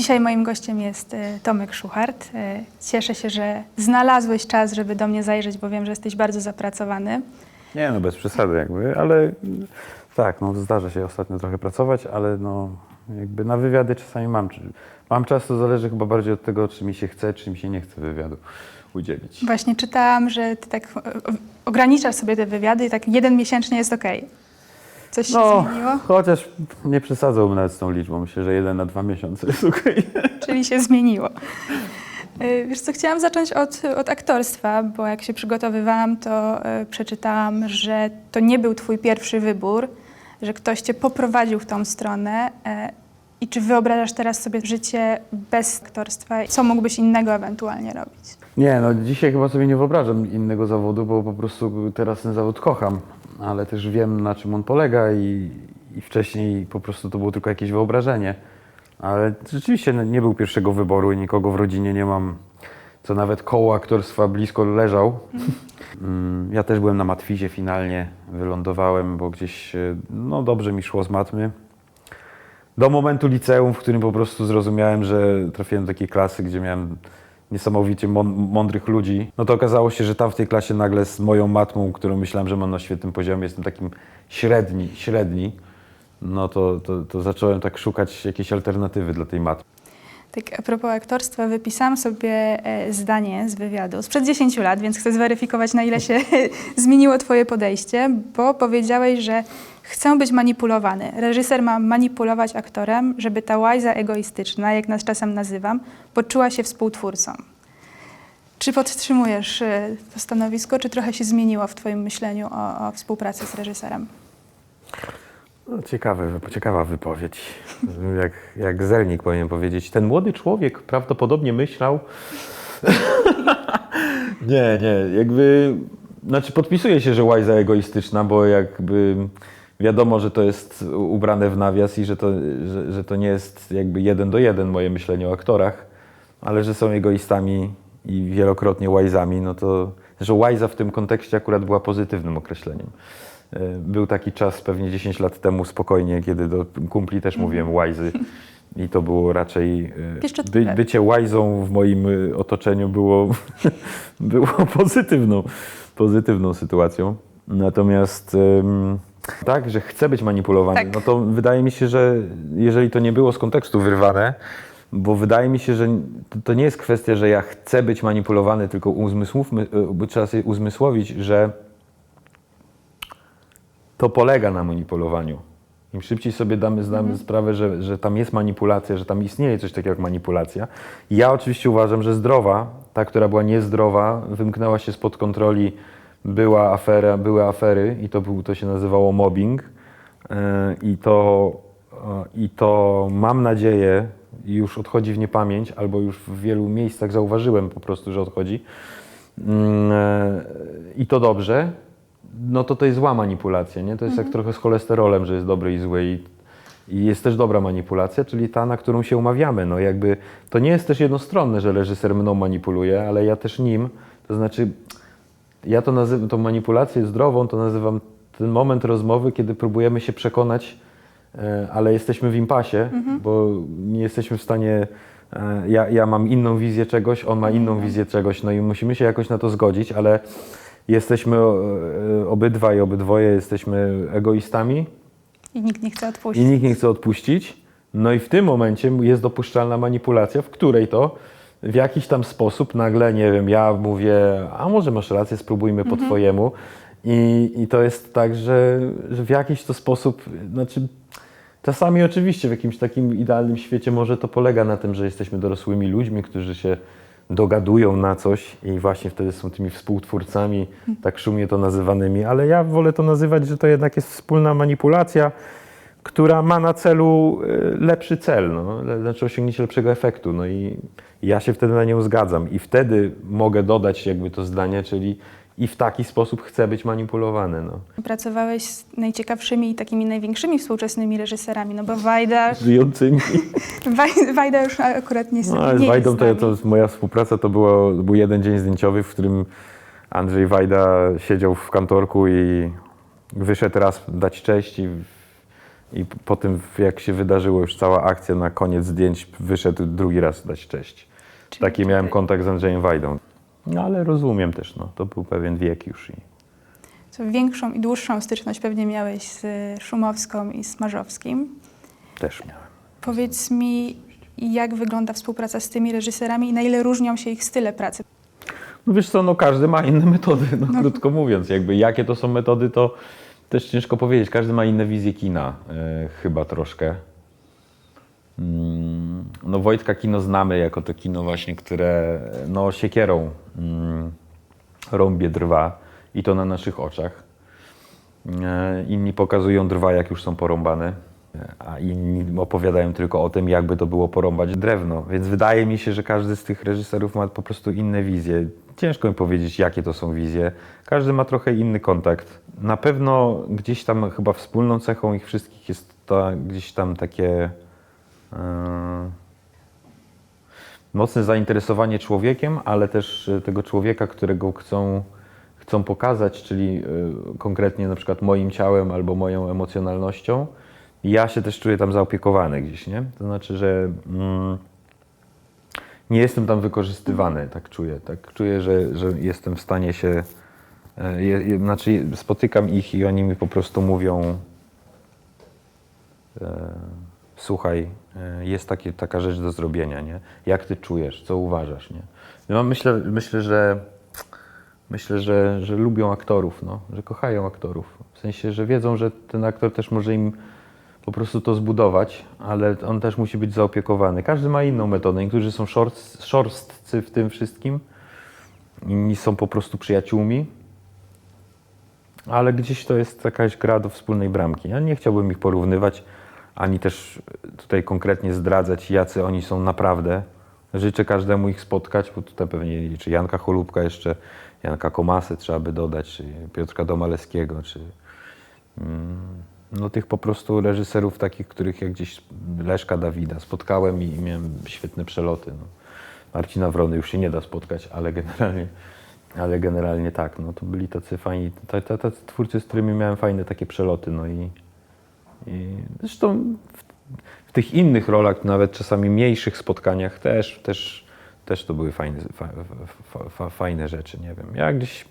Dzisiaj moim gościem jest Tomek Szuchart. Cieszę się, że znalazłeś czas, żeby do mnie zajrzeć, bo wiem, że jesteś bardzo zapracowany. Nie, no bez przesady jakby, ale tak, no zdarza się ostatnio trochę pracować, ale no jakby na wywiady czasami mam czas, to zależy chyba bardziej od tego, czy mi się chce, czy mi się nie chce wywiadu udzielić. Właśnie czytałam, że ty tak ograniczasz sobie te wywiady i tak jeden miesięcznie jest okej. Coś się zmieniło? Chociaż nie przesadzałbym nawet z tą liczbą, myślę, że 1 na 2 miesiące jest okej. Czyli się zmieniło. Wiesz co, chciałam zacząć od aktorstwa, bo jak się przygotowywałam, to przeczytałam, że to nie był twój pierwszy wybór, że ktoś cię poprowadził w tą stronę. I czy wyobrażasz teraz sobie życie bez aktorstwa? Co mógłbyś innego ewentualnie robić? Nie, no dzisiaj chyba sobie nie wyobrażam innego zawodu, bo po prostu teraz ten zawód kocham, ale też wiem, na czym on polega i wcześniej po prostu to było tylko jakieś wyobrażenie. Ale rzeczywiście nie był pierwszego wyboru i nikogo w rodzinie nie mam, co nawet koło aktorstwa blisko leżał. Ja też byłem na matwizie finalnie, wylądowałem, bo gdzieś no dobrze mi szło z matmy. Do momentu liceum, w którym po prostu zrozumiałem, że trafiłem do takiej klasy, gdzie miałem niesamowicie mądrych ludzi. No to okazało się, że tam w tej klasie nagle z moją matmą, którą myślałem, że mam na świetnym poziomie, jestem takim średni. No to zacząłem tak szukać jakiejś alternatywy dla tej matmy. Tak a propos aktorstwa, wypisałam sobie zdanie z wywiadu sprzed 10 lat, więc chcę zweryfikować, na ile się zmieniło twoje podejście, bo powiedziałeś, że chcę być manipulowany. Reżyser ma manipulować aktorem, żeby ta łajza egoistyczna, jak nas czasem nazywam, poczuła się współtwórcą. Czy podtrzymujesz to stanowisko, czy trochę się zmieniło w twoim myśleniu o współpracy z reżyserem? No, ciekawa wypowiedź. Jak Zelnik powinien powiedzieć. Ten młody człowiek prawdopodobnie myślał... Nie, jakby... Znaczy podpisuje się, że łajza egoistyczna, bo jakby wiadomo, że to jest ubrane w nawias i że to nie jest jakby 1 do 1 moje myślenie o aktorach, ale że są egoistami i wielokrotnie łajzami, no to... Że łajza w tym kontekście akurat była pozytywnym określeniem. Był taki czas pewnie 10 lat temu spokojnie, kiedy do kumpli też mówiłem łajzy i to było raczej... Bycie łajzą w moim otoczeniu było pozytywną sytuacją. Natomiast tak, że chcę być manipulowany, tak. No to wydaje mi się, że jeżeli to nie było z kontekstu wyrwane, bo wydaje mi się, że to nie jest kwestia, że ja chcę być manipulowany, tylko trzeba sobie uzmysłowić, że to polega na manipulowaniu. Im szybciej sobie zdamy sprawę, że tam jest manipulacja, że tam istnieje coś takiego jak manipulacja. Ja oczywiście uważam, że zdrowa, ta, która była niezdrowa, wymknęła się spod kontroli, były afery i to się nazywało mobbing. I to mam nadzieję już odchodzi w niepamięć, albo już w wielu miejscach zauważyłem po prostu, że odchodzi. I to dobrze. No to jest zła manipulacja, nie? To jest jak trochę z cholesterolem, że jest dobry i zły i jest też dobra manipulacja, czyli ta, na którą się umawiamy. No jakby to nie jest też jednostronne, że reżyser mną manipuluje, ale ja też nim. To znaczy ja to nazywam, tą manipulację zdrową, to nazywam ten moment rozmowy, kiedy próbujemy się przekonać, ale jesteśmy w impasie, bo nie jesteśmy w stanie, ja mam inną wizję czegoś, on ma inną wizję czegoś, no i musimy się jakoś na to zgodzić, ale jesteśmy obydwaj, obydwoje jesteśmy egoistami. I nikt nie chce odpuścić. No i w tym momencie jest dopuszczalna manipulacja, w której to w jakiś tam sposób nagle, nie wiem, ja mówię, a może masz rację, spróbujmy po twojemu. I to jest tak, że w jakiś to sposób, znaczy czasami oczywiście w jakimś takim idealnym świecie może to polega na tym, że jesteśmy dorosłymi ludźmi, którzy się dogadują na coś i właśnie wtedy są tymi współtwórcami, tak szumnie to nazywanymi, ale ja wolę to nazywać, że to jednak jest wspólna manipulacja, która ma na celu lepszy cel, znaczy osiągnięcie lepszego efektu. No i ja się wtedy na nią zgadzam i wtedy mogę dodać jakby to zdanie, czyli i w taki sposób chcę być manipulowany. No. Pracowałeś z najciekawszymi i takimi największymi współczesnymi reżyserami, no bo Wajda... Żyjącymi. Wajda już akurat nie jest. No, z Wajdą to moja współpraca to był jeden dzień zdjęciowy, w którym Andrzej Wajda siedział w kantorku i wyszedł raz dać cześć i I po tym, jak się wydarzyło już cała akcja, na koniec zdjęć wyszedł drugi raz dać cześć. Czyli Taki miałem tutaj- kontakt z Andrzejem Wajdą. No ale rozumiem też, no, to był pewien wiek już i Co większą i dłuższą styczność pewnie miałeś z Szumowską i Smarzowskim. też miałem. Powiedz mi, jak wygląda współpraca z tymi reżyserami i na ile różnią się ich style pracy? No wiesz co, no każdy ma inne metody, no krótko mówiąc. Jakby jakie to są metody, to też ciężko powiedzieć. Każdy ma inne wizje kina, chyba troszkę. No Wojtka kino znamy jako to kino właśnie, które no siekierą rąbie drwa i to na naszych oczach. Inni pokazują drwa, jak już są porąbane, a inni opowiadają tylko o tym, jakby to było porąbać drewno. Więc wydaje mi się, że każdy z tych reżyserów ma po prostu inne wizje. Ciężko mi powiedzieć, jakie to są wizje. Każdy ma trochę inny kontakt. Na pewno gdzieś tam chyba wspólną cechą ich wszystkich jest to gdzieś tam takie mocne zainteresowanie człowiekiem, ale też tego człowieka, którego chcą pokazać, czyli konkretnie na przykład moim ciałem albo moją emocjonalnością. Ja się też czuję tam zaopiekowany gdzieś, nie? To znaczy, że nie jestem tam wykorzystywany, tak czuję. Tak czuję, że jestem w stanie się... znaczy spotykam ich i oni mi po prostu mówią słuchaj, jest taka rzecz do zrobienia, nie? Jak ty czujesz, co uważasz, nie? No, myślę, że lubią aktorów, no, że kochają aktorów. W sensie, że wiedzą, że ten aktor też może im po prostu to zbudować, ale on też musi być zaopiekowany. Każdy ma inną metodę. Niektórzy są szorstcy w tym wszystkim, inni są po prostu przyjaciółmi, ale gdzieś to jest jakaś gra do wspólnej bramki. Ja nie chciałbym ich porównywać, ani też tutaj konkretnie zdradzać, jacy oni są naprawdę. Życzę każdemu ich spotkać, bo tutaj pewnie czy Janka Cholubka jeszcze, Janka Komasę trzeba by dodać, czy Piotrka Domalewskiego, czy no tych po prostu reżyserów takich, których jak gdzieś Leszka Dawida spotkałem i miałem świetne przeloty. No. Marcina Wrony już się nie da spotkać, ale generalnie tak, no to byli tacy fajni, tacy twórcy, z którymi miałem fajne takie przeloty, no i zresztą w tych innych rolach, nawet czasami mniejszych spotkaniach też to były fajne rzeczy, nie wiem. Ja gdzieś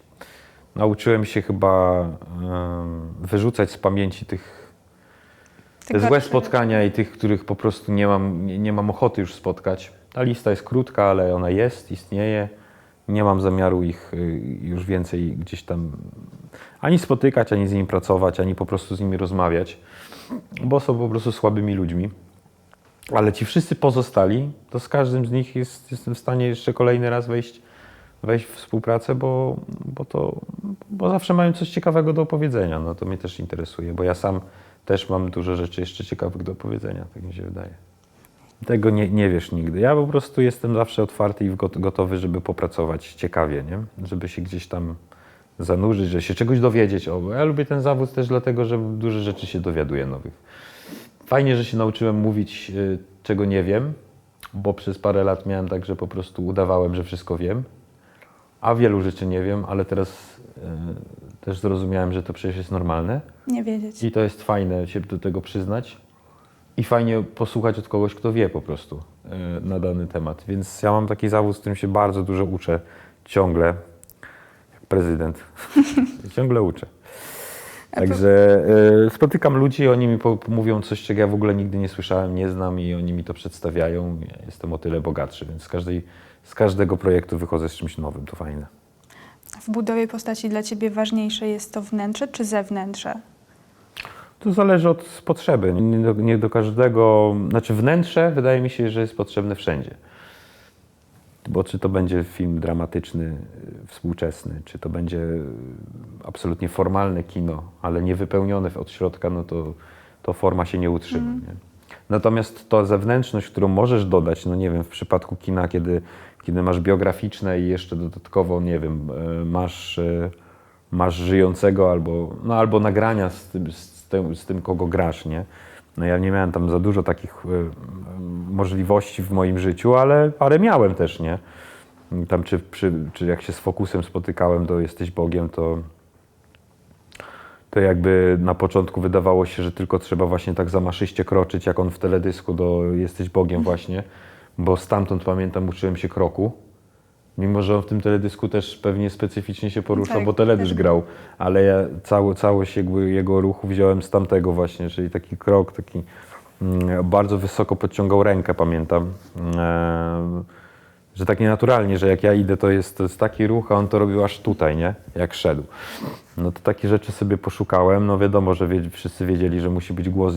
nauczyłem się chyba wyrzucać z pamięci te złe gorsze spotkania i tych, których po prostu nie mam ochoty już spotkać. Ta lista jest krótka, ale ona jest, istnieje. Nie mam zamiaru ich już więcej gdzieś tam ani spotykać, ani z nimi pracować, ani po prostu z nimi rozmawiać, bo są po prostu słabymi ludźmi. Ale ci wszyscy pozostali, to z każdym z nich jestem w stanie jeszcze kolejny raz wejść w współpracę, bo zawsze mają coś ciekawego do opowiedzenia. No to mnie też interesuje, bo ja sam też mam dużo rzeczy jeszcze ciekawych do opowiedzenia, tak mi się wydaje. Tego nie wiesz nigdy. Ja po prostu jestem zawsze otwarty i gotowy, żeby popracować ciekawie, nie? Żeby się gdzieś tam zanurzyć, że się czegoś dowiedzieć. Ja lubię ten zawód też dlatego, że dużo rzeczy się dowiaduję nowych. Fajnie, że się nauczyłem mówić, czego nie wiem, bo przez parę lat miałem tak, że po prostu udawałem, że wszystko wiem, a wielu rzeczy nie wiem, ale teraz też zrozumiałem, że to przecież jest normalne. Nie wiedzieć. I to jest fajne się do tego przyznać i fajnie posłuchać od kogoś, kto wie po prostu na dany temat. Więc ja mam taki zawód, z którym się bardzo dużo uczę ciągle, jak prezydent. Ciągle uczę. Także spotykam ludzi, oni mi mówią coś, czego ja w ogóle nigdy nie słyszałem, nie znam i oni mi to przedstawiają. Ja jestem o tyle bogatszy, więc z każdego projektu wychodzę z czymś nowym, to fajne. W budowie postaci dla ciebie ważniejsze jest to wnętrze czy zewnętrze? To zależy od potrzeby. Nie do każdego, znaczy wnętrze wydaje mi się, że jest potrzebne wszędzie. Bo czy to będzie film dramatyczny, współczesny, czy to będzie absolutnie formalne kino, ale niewypełnione od środka, no to forma się nie utrzyma. Nie? Natomiast to zewnętrzność, którą możesz dodać, no nie wiem, w przypadku kina, kiedy masz biograficzne i jeszcze dodatkowo, nie wiem, masz żyjącego albo nagrania z tym, kogo grasz, nie? No ja nie miałem tam za dużo takich możliwości w moim życiu, ale parę miałem też, nie? Tam czy jak się z Fokusem spotykałem, to Jesteś Bogiem, to jakby na początku wydawało się, że tylko trzeba właśnie tak zamaszyście kroczyć, jak on w teledysku do Jesteś Bogiem właśnie, bo stamtąd pamiętam, uczyłem się kroku. Mimo że on w tym teledysku też pewnie specyficznie się poruszał, Tak, bo teledysk też. grał, ale ja całość jego ruchu wziąłem z tamtego właśnie, czyli taki krok, taki bardzo wysoko podciągał rękę, pamiętam. Że tak nienaturalnie, że jak ja idę, to jest taki ruch, a on to robił aż tutaj, nie? Jak szedł. No to takie rzeczy sobie poszukałem. No wiadomo, że wszyscy wiedzieli, że musi być głos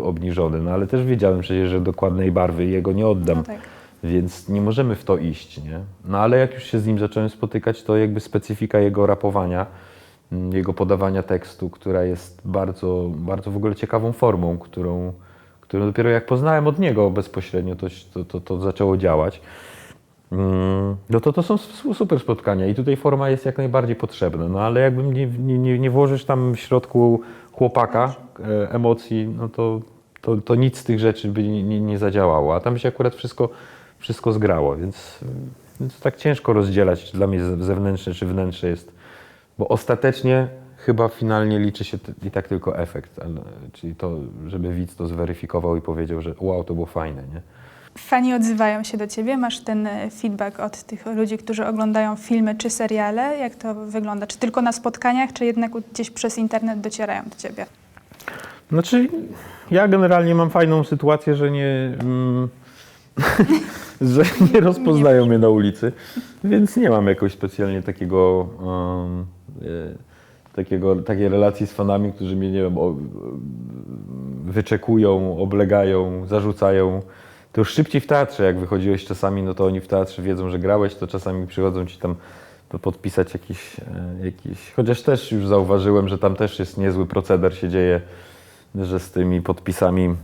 obniżony, no ale też wiedziałem przecież, że dokładnej barwy jego nie oddam. No tak. Więc nie możemy w to iść, nie? No ale jak już się z nim zacząłem spotykać, to jakby specyfika jego rapowania, jego podawania tekstu, która jest bardzo, bardzo w ogóle ciekawą formą, którą dopiero jak poznałem od niego bezpośrednio, to zaczęło działać. No to są super spotkania i tutaj forma jest jak najbardziej potrzebna, no ale jakbym nie włożysz tam w środku chłopaka emocji, no to nic z tych rzeczy by nie zadziałało, a tam się akurat wszystko zgrało, więc tak ciężko rozdzielać, czy dla mnie zewnętrzne czy wnętrze jest, bo ostatecznie chyba finalnie liczy się i tak tylko efekt, czyli to, żeby widz to zweryfikował i powiedział, że wow, to było fajne, nie? Fani odzywają się do ciebie? Masz ten feedback od tych ludzi, którzy oglądają filmy czy seriale? Jak to wygląda? Czy tylko na spotkaniach, czy jednak gdzieś przez internet docierają do ciebie? Znaczy, ja generalnie mam fajną sytuację, że że nie rozpoznają mnie na ulicy, więc nie mam jakoś specjalnie takiej relacji z fanami, którzy mnie, nie wiem, wyczekują, oblegają, zarzucają. To już szybciej w teatrze, jak wychodziłeś czasami, no to oni w teatrze wiedzą, że grałeś, to czasami przychodzą ci tam podpisać jakiś... Chociaż też już zauważyłem, że tam też jest niezły proceder się dzieje, że z tymi podpisami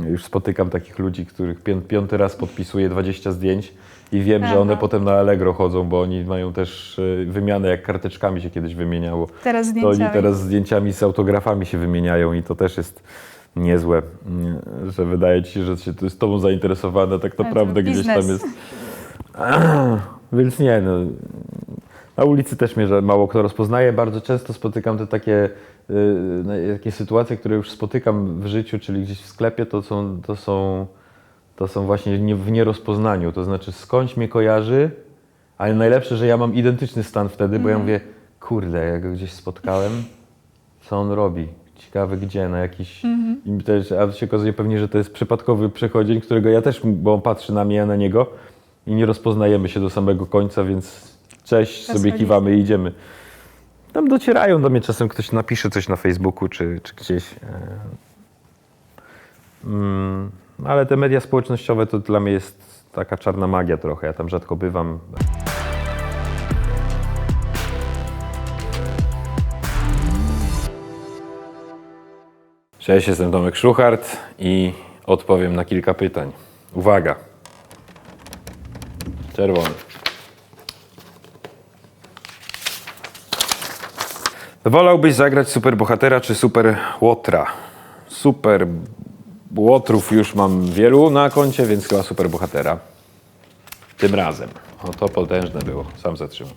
już spotykam takich ludzi, których piąty raz podpisuję 20 zdjęć i wiem, że one potem na Allegro chodzą, bo oni mają też wymianę, jak karteczkami się kiedyś wymieniało. Teraz To zdjęciami. oni teraz zdjęciami z autografami się wymieniają i to też jest niezłe, że wydaje ci się, że się to jest tobą zainteresowane, tak naprawdę gdzieś tam jest. Więc nie, no. Na ulicy też mnie mało kto rozpoznaje. Bardzo często spotykam te takie sytuacje, które już spotykam w życiu, czyli gdzieś w sklepie, to są właśnie w nierozpoznaniu. To znaczy skądś mnie kojarzy, ale najlepsze, że ja mam identyczny stan wtedy, bo ja mówię, kurde, ja go gdzieś spotkałem, co on robi? Ciekawe gdzie, na jakiś... I też, a się okazuje pewnie, że to jest przypadkowy przechodzień, którego ja też, bo on patrzy na mnie, ja na niego i nie rozpoznajemy się do samego końca, więc cześć, sobie kiwamy i idziemy. Tam docierają do mnie, czasem ktoś napisze coś na Facebooku czy gdzieś. Ale te media społecznościowe to dla mnie jest taka czarna magia trochę, ja tam rzadko bywam. Cześć, jestem Tomek Szluchart i odpowiem na kilka pytań. Uwaga! Czerwony. Wolałbyś zagrać superbohatera czy superłotra? Superłotrów już mam wielu na koncie, więc chyba superbohatera. Tym razem. O, to potężne było. Sam zatrzymam.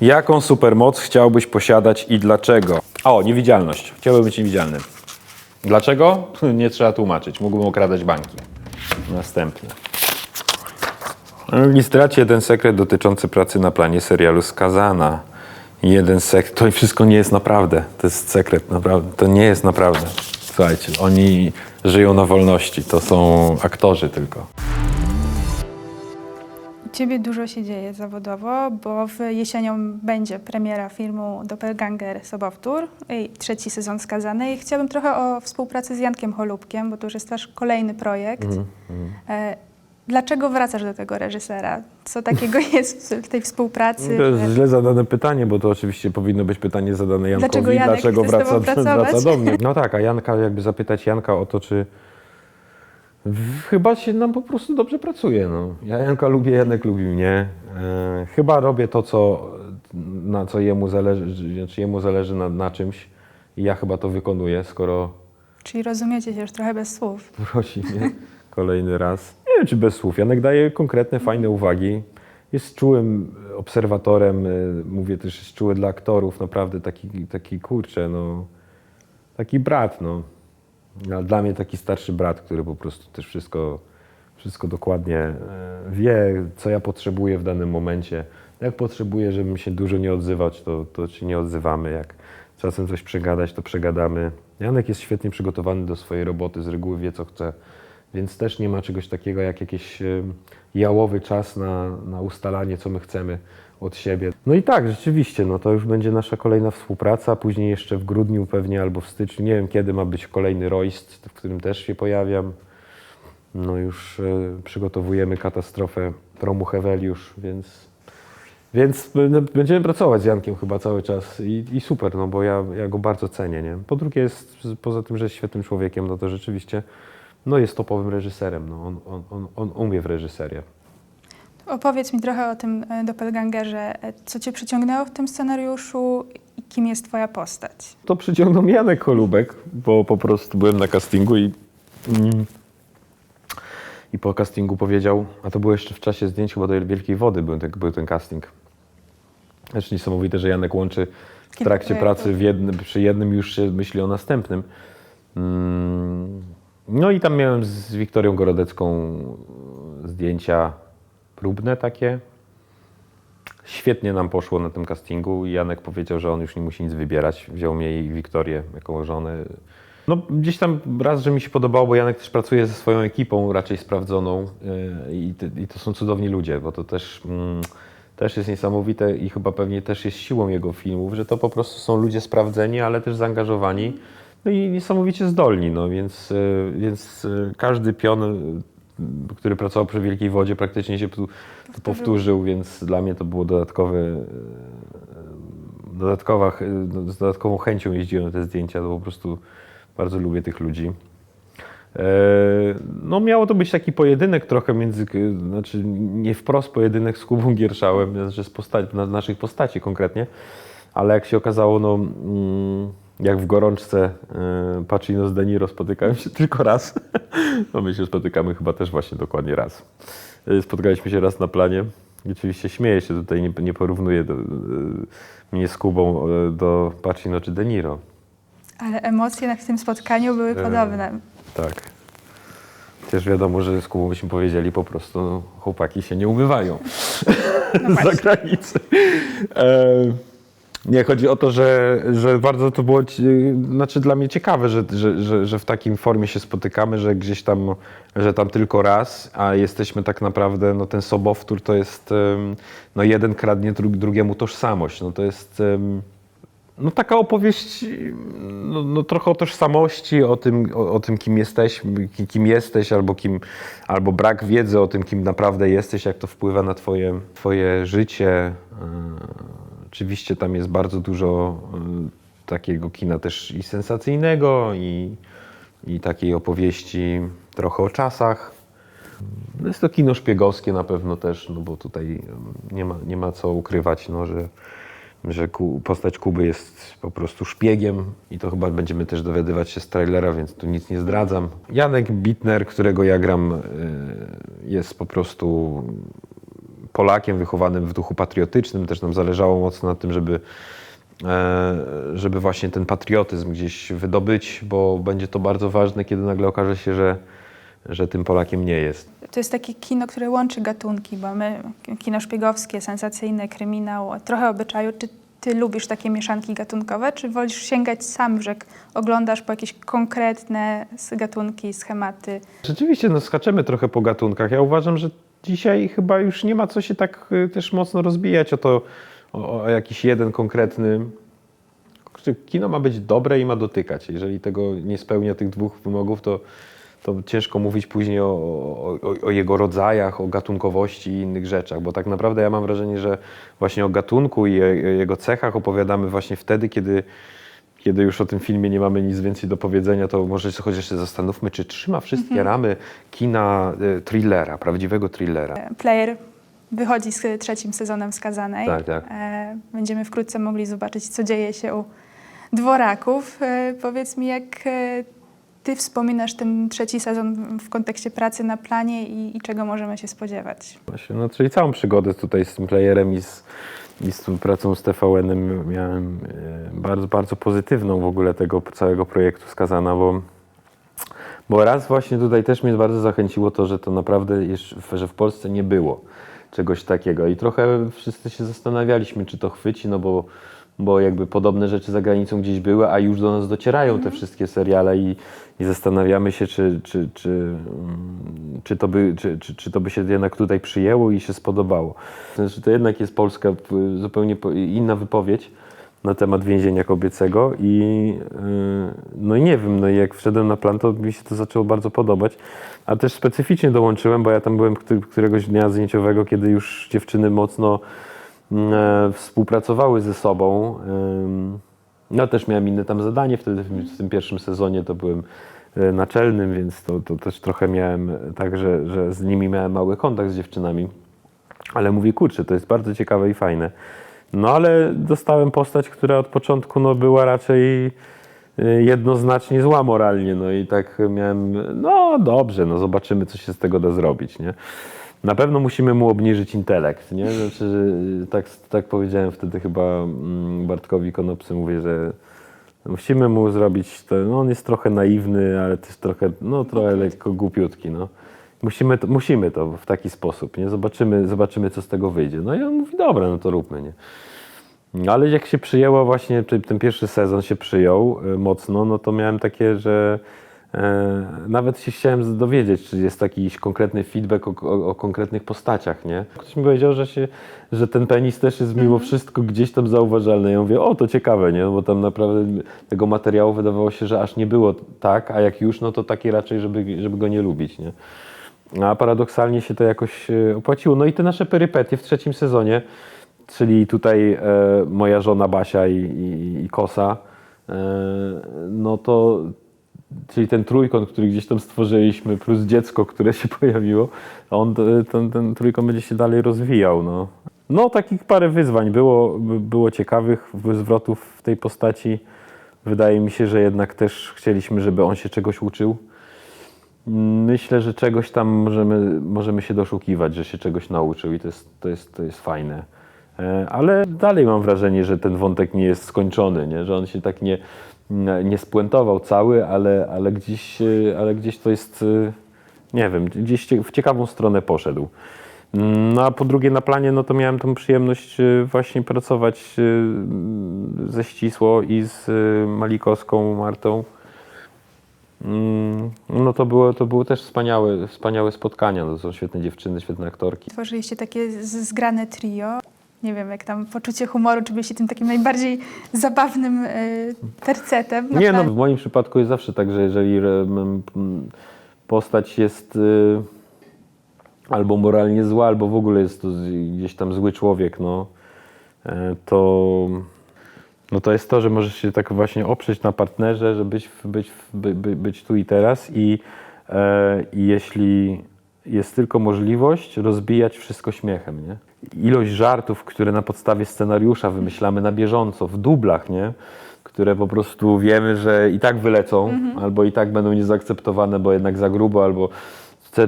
Jaką supermoc chciałbyś posiadać i dlaczego? O, niewidzialność. Chciałbym być niewidzialnym. Dlaczego? Nie trzeba tłumaczyć. Mógłbym okradać banki. Następne. Zdraćcie jeden sekret dotyczący pracy na planie serialu Skazana. Jeden sekret. To wszystko nie jest naprawdę. To jest sekret, naprawdę. To nie jest naprawdę. Słuchajcie, oni żyją na wolności. To są aktorzy tylko. U ciebie dużo się dzieje zawodowo, bo jesienią będzie premiera filmu Doppelganger Sobowtór i 3. sezon Skazany. I chciałabym trochę o współpracy z Jankiem Holubkiem, bo to już jest wasz kolejny projekt. Dlaczego wracasz do tego reżysera? Co takiego jest w tej współpracy? To jest źle zadane pytanie, bo to oczywiście powinno być pytanie zadane Jankowi. Dlaczego Janek Dlaczego chce z tobą wraca pracować? do mnie? No tak, a Janka, jakby zapytać Janka o to, czy chyba się nam po prostu dobrze pracuje. No. Ja Janka lubię, Janek lubi mnie. Chyba robię to, na co jemu zależy, znaczy jemu zależy na czymś i ja chyba to wykonuję, skoro Czyli rozumiecie się już trochę bez słów. prosi mnie kolejny raz. Nie wiem, czy bez słów. Janek daje konkretne, fajne uwagi. Jest czułym obserwatorem, mówię też, jest czuły dla aktorów, naprawdę taki kurczę, no, taki brat, no. A dla mnie taki starszy brat, który po prostu też wszystko dokładnie wie, co ja potrzebuję w danym momencie. Jak potrzebuję, żebym się dużo nie odzywać, to się nie odzywamy. Jak czasem coś przegadać, to przegadamy. Janek jest świetnie przygotowany do swojej roboty, z reguły wie, co chce, więc też nie ma czegoś takiego jak jakiś jałowy czas na ustalanie, co my chcemy od siebie. No i tak, rzeczywiście, no to już będzie nasza kolejna współpraca, później jeszcze w grudniu pewnie albo w styczniu, nie wiem kiedy ma być kolejny Royst, w którym też się pojawiam. No już przygotowujemy katastrofę Promu Heweliusz, więc będziemy pracować z Jankiem chyba cały czas i super, no bo ja go bardzo cenię, nie? Po drugie jest, poza tym, że jest świetnym człowiekiem, no to rzeczywiście no jest topowym reżyserem, no on umie w reżyserię. Opowiedz mi trochę o tym doppelgangerze. Co cię przyciągnęło w tym scenariuszu i kim jest twoja postać? To przyciągnął mnie Janek Holubek, bo po prostu byłem na castingu i po castingu powiedział, a to było jeszcze w czasie zdjęć chyba do Wielkiej Wody był ten casting. Znaczy niesamowite, że Janek łączy w trakcie pracy przy jednym już się myśli o następnym. No i tam miałem z Wiktorią Gorodecką zdjęcia próbne takie. Świetnie nam poszło na tym castingu i Janek powiedział, że on już nie musi nic wybierać. Wziął mnie i Wiktorię jako żonę. No gdzieś tam raz, że mi się podobało, bo Janek też pracuje ze swoją ekipą raczej sprawdzoną i to są cudowni ludzie, bo to też jest niesamowite i chyba pewnie też jest siłą jego filmów, że to po prostu są ludzie sprawdzeni, ale też zaangażowani, no i niesamowicie zdolni, no więc każdy pion, który pracował przy Wielkiej Wodzie, praktycznie się tu powtórzył, więc dla mnie to było z dodatkową chęcią jeździłem na te zdjęcia, to po prostu bardzo lubię tych ludzi. No miało to być taki pojedynek trochę znaczy nie wprost pojedynek z Kubą Gierszałem, znaczy naszych postaci konkretnie, ale jak się okazało, no jak w Gorączce Pacino z De Niro spotykają się tylko raz, no my się spotykamy chyba też właśnie dokładnie raz. Spotkaliśmy się raz na planie i oczywiście śmieję się tutaj, nie porównuję mnie z Kubą do Pacino czy De Niro. Ale emocje na tym spotkaniu były podobne. Tak. Też wiadomo, że z Kubą byśmy powiedzieli po prostu, no, chłopaki się nie umywają za granicę. Nie, chodzi o to, że bardzo to było znaczy dla mnie ciekawe, że w takim formie się spotykamy, że gdzieś tam, że tam tylko raz, a jesteśmy tak naprawdę, no ten sobowtór to jest, no jeden kradnie drugiemu tożsamość, no to jest no taka opowieść, no trochę o tożsamości, o tym kim jesteś, albo brak wiedzy o tym, kim naprawdę jesteś, jak to wpływa na twoje życie. Oczywiście tam jest bardzo dużo takiego kina też i sensacyjnego, i takiej opowieści trochę o czasach. Jest to kino szpiegowskie na pewno też, no bo tutaj nie ma co ukrywać, no, że postać Kuby jest po prostu szpiegiem i to chyba będziemy też dowiadywać się z trailera, więc tu nic nie zdradzam. Janek Bittner, którego ja gram, jest po prostu Polakiem wychowanym w duchu patriotycznym. Też nam zależało mocno na tym, żeby właśnie ten patriotyzm gdzieś wydobyć, bo będzie to bardzo ważne, kiedy nagle okaże się, że tym Polakiem nie jest. To jest takie kino, które łączy gatunki, bo my, kino szpiegowskie, sensacyjne, kryminał, trochę obyczaju. Czy ty lubisz takie mieszanki gatunkowe, czy wolisz sięgać sam, że oglądasz po jakieś konkretne gatunki, schematy? Rzeczywiście, no skaczemy trochę po gatunkach. Ja uważam, że dzisiaj chyba już nie ma co się tak też mocno rozbijać o jakiś jeden konkretny. Kino ma być dobre i ma dotykać. Jeżeli tego nie spełnia tych dwóch wymogów, to ciężko mówić później o jego rodzajach, o gatunkowości i innych rzeczach, bo tak naprawdę ja mam wrażenie, że właśnie o gatunku i o jego cechach opowiadamy właśnie wtedy, kiedy już o tym filmie nie mamy nic więcej do powiedzenia, to może chociaż jeszcze zastanówmy, czy trzyma wszystkie ramy kina thrillera, prawdziwego thrillera. Player wychodzi z 3. sezonem Skazanej. Tak, tak. Będziemy wkrótce mogli zobaczyć, co dzieje się u Dworaków. Powiedz mi, jak ty wspominasz ten trzeci sezon w kontekście pracy na planie i czego możemy się spodziewać? Właśnie, no, czyli całą przygodę tutaj z tym playerem i z tą pracą z TVN-em miałem bardzo, bardzo pozytywną w ogóle tego całego projektu skazana, bo raz właśnie tutaj też mnie bardzo zachęciło to, że to naprawdę, że w Polsce nie było czegoś takiego i trochę wszyscy się zastanawialiśmy, czy to chwyci, no bo jakby podobne rzeczy za granicą gdzieś były, a już do nas docierają te wszystkie seriale i zastanawiamy się, czy to by się jednak tutaj przyjęło i się spodobało. Znaczy, to jednak jest polska zupełnie inna wypowiedź na temat więzienia kobiecego i no i nie wiem, no i jak wszedłem na plan, to mi się to zaczęło bardzo podobać, a też specyficznie dołączyłem, bo ja tam byłem któregoś dnia zdjęciowego, kiedy już dziewczyny mocno współpracowały ze sobą. Ja też miałem inne tam zadanie, wtedy w tym pierwszym sezonie to byłem naczelnym, więc to też trochę miałem tak, że z nimi miałem mały kontakt z dziewczynami, ale mówię, kurczę, to jest bardzo ciekawe i fajne. No ale dostałem postać, która od początku no, była raczej jednoznacznie zła moralnie, no i tak miałem, no dobrze, no zobaczymy, co się z tego da zrobić, nie? Na pewno musimy mu obniżyć intelekt, nie? Znaczy, tak powiedziałem wtedy chyba Bartkowi Konopce, mówię, że musimy mu zrobić, no on jest trochę naiwny, ale też trochę lekko głupiutki, no. Musimy to w taki sposób, nie? Zobaczymy, co z tego wyjdzie. No i on mówi, dobra, no to róbmy, nie? No, ale jak się przyjęło właśnie, ten pierwszy sezon się przyjął mocno, no to miałem takie, że nawet się chciałem dowiedzieć, czy jest jakiś konkretny feedback o konkretnych postaciach, nie? Ktoś mi powiedział, że ten penis też jest mimo wszystko gdzieś tam zauważalny. Ja mówię, o to ciekawe, nie? Bo tam naprawdę tego materiału wydawało się, że aż nie było tak, a jak już, no to taki raczej, żeby go nie lubić, nie? A paradoksalnie się to jakoś opłaciło. No i te nasze perypetie w trzecim sezonie, czyli tutaj moja żona Basia i Kosa, no to czyli ten trójkąt, który gdzieś tam stworzyliśmy, plus dziecko, które się pojawiło, ten trójkąt będzie się dalej rozwijał. No takich parę wyzwań było ciekawych zwrotów w tej postaci. Wydaje mi się, że jednak też chcieliśmy, żeby on się czegoś uczył. Myślę, że czegoś tam możemy się doszukiwać, że się czegoś nauczył i to jest fajne. Ale dalej mam wrażenie, że ten wątek nie jest skończony, nie? Że on się tak nie spuentował cały, ale gdzieś to jest, nie wiem, gdzieś w ciekawą stronę poszedł. No a po drugie na planie, no to miałem tą przyjemność właśnie pracować ze Ścisło i z Malikowską Martą. No to były też wspaniałe spotkania, to są świetne dziewczyny, świetne aktorki. Tworzyliście takie zgrane trio. Nie wiem, jak tam poczucie humoru, czy byliście tym takim najbardziej zabawnym tercetem? Nie, no w moim przypadku jest zawsze tak, że jeżeli postać jest albo moralnie zła, albo w ogóle jest to gdzieś tam zły człowiek, to jest to, że możesz się tak właśnie oprzeć na partnerze, że być tu i teraz i jeśli jest tylko możliwość, rozbijać wszystko śmiechem, nie? Ilość żartów, które na podstawie scenariusza wymyślamy na bieżąco, w dublach, nie? Które po prostu wiemy, że i tak wylecą, albo i tak będą niezaakceptowane, bo jednak za grubo, albo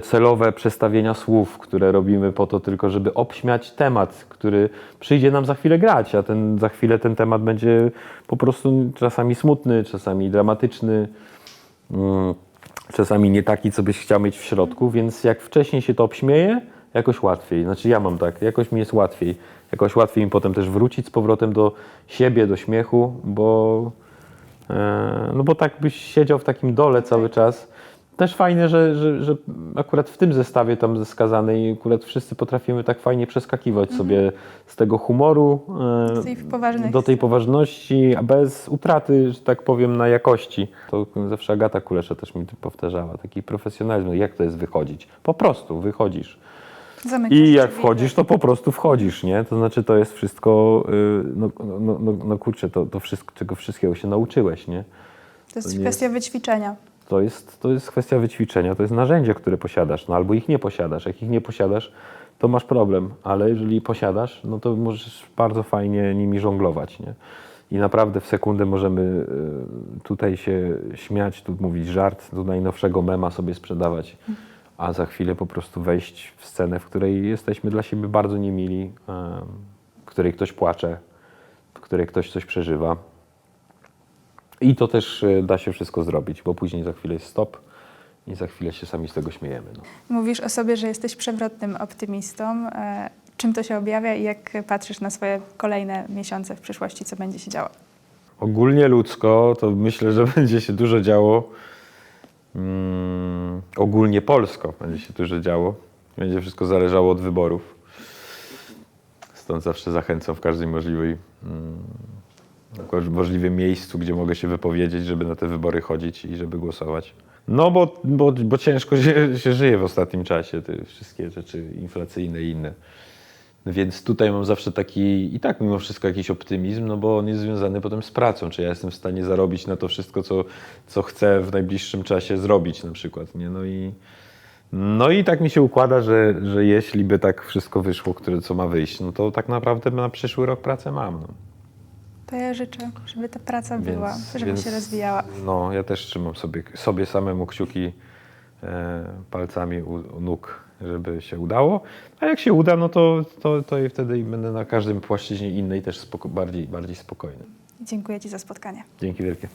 celowe przestawienia słów, które robimy po to tylko, żeby obśmiać temat, który przyjdzie nam za chwilę grać, a za chwilę ten temat będzie po prostu czasami smutny, czasami dramatyczny, czasami nie taki, co byś chciał mieć w środku, więc jak wcześniej się to obśmieje, jakoś łatwiej. Znaczy ja mam tak, jakoś mi jest łatwiej. Jakoś łatwiej mi potem też wrócić z powrotem do siebie, do śmiechu, bo tak byś siedział w takim dole cały czas. Też fajne, że akurat w tym zestawie tam ze Skazanej akurat wszyscy potrafimy tak fajnie przeskakiwać sobie z tego humoru do tej poważności, a bez utraty, że tak powiem, na jakości. To zawsze Agata Kulesza też mi to powtarzała, taki profesjonalizm. Jak to jest wychodzić? Po prostu wychodzisz. I jak wchodzisz, to po prostu wchodzisz, nie? To znaczy to jest wszystko, kurczę, to wszystko, czego wszystkiego się nauczyłeś, nie? To jest kwestia wyćwiczenia. To jest kwestia wyćwiczenia, to jest narzędzie, które posiadasz, no albo ich nie posiadasz. Jak ich nie posiadasz, to masz problem, ale jeżeli posiadasz, no to możesz bardzo fajnie nimi żonglować, nie? i naprawdę w sekundę możemy tutaj się śmiać, tu mówić żart, tu najnowszego mema sobie sprzedawać, a za chwilę po prostu wejść w scenę, w której jesteśmy dla siebie bardzo niemili, w której ktoś płacze, w której ktoś coś przeżywa. I to też da się wszystko zrobić, bo później za chwilę jest stop i za chwilę się sami z tego śmiejemy. No. Mówisz o sobie, że jesteś przewrotnym optymistą. Czym to się objawia i jak patrzysz na swoje kolejne miesiące w przyszłości, co będzie się działo? Ogólnie ludzko to myślę, że będzie się dużo działo. Ogólnie polsko będzie się dużo działo. Będzie wszystko zależało od wyborów. Stąd zawsze zachęcam w każdym możliwym miejscu, gdzie mogę się wypowiedzieć, żeby na te wybory chodzić i żeby głosować. No bo ciężko się żyje w ostatnim czasie, te wszystkie rzeczy inflacyjne i inne. Więc tutaj mam zawsze taki i tak mimo wszystko jakiś optymizm, no bo on jest związany potem z pracą, czy ja jestem w stanie zarobić na to wszystko, co chcę w najbliższym czasie zrobić na przykład, nie? No i tak mi się układa, że jeśli by tak wszystko wyszło, co ma wyjść, no to tak naprawdę na przyszły rok pracę mam. No. To ja życzę, żeby ta praca była, żeby Więc się rozwijała. No, ja też trzymam sobie samemu kciuki palcami u nóg, żeby się udało. A jak się uda, no to i wtedy będę na każdym płaszczyźnie innej też bardziej spokojny. Dziękuję Ci za spotkanie. Dzięki wielkie.